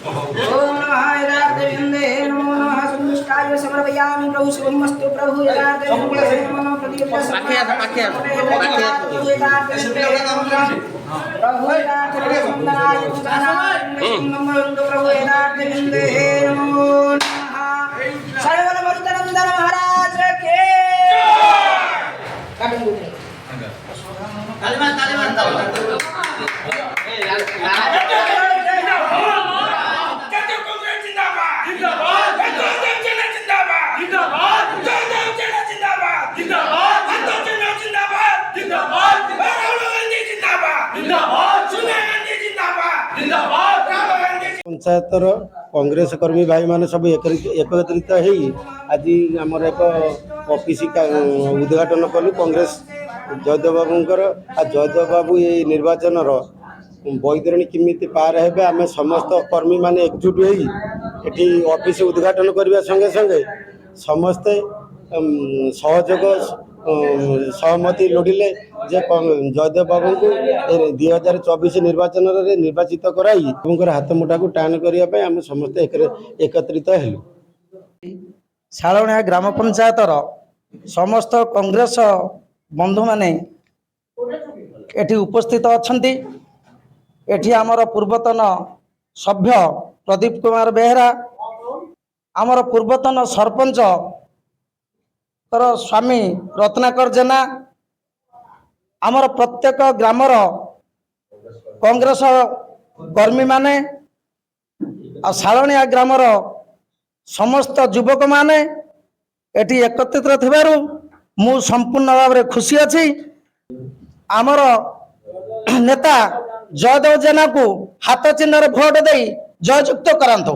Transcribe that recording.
ओम नमः यदार्थविन्दे नमो नमः संविष्टाय समर्पयामि प्रभु शुभमस्तु प्रभु यदार्थविन्दे नमो प्रदीप प्रभु यदार्थविन्दे प्रभु यदार्थविन्दे नमो नमः सर्वमरुतनंदन महाराज के पंचायतर कांग्रेस कर्मी भाई माने सब एकत्रित होई आज आमर एक ऑफिस उद्घाटन कलु कांग्रेस जयदेव बाबूंकर आ जयदेव बाबू ये निर्वाचन बैतरणी किमिति पार हेबे आम समस्त कर्मी माने एकजुट होई एठी ऑफिस उद्घाटन करबा संगे संगे समस्ते सहयोग सहमति लोड़िले जे जयदेव बाबू को 2024 निर्वाचन रे निर्वाचित कराई हाथ मुठा को टाण करने आम समस्त एकत्रित हेलु। शालणिया ग्राम पंचायतर समस्त कांग्रेस बंधु माने एठी उपस्थित अछंती। एठी आमर पूर्वतन सभ्य प्रदीप कुमार बेहरा आमर पूर्वतन सरपंच स्वामी रत्नाकर जेना आमर प्रत्येक ग्रामर कांग्रेस कर्मी माने आ शालणिया ग्रामर समस्त युवक माने एटी एकत्रित थिबारु मु संपूर्ण भाव में खुशी अच्छी। आमर नेता जयदेव जेना को हाथ चिन्ह भोट दे जययुक्त करांतु।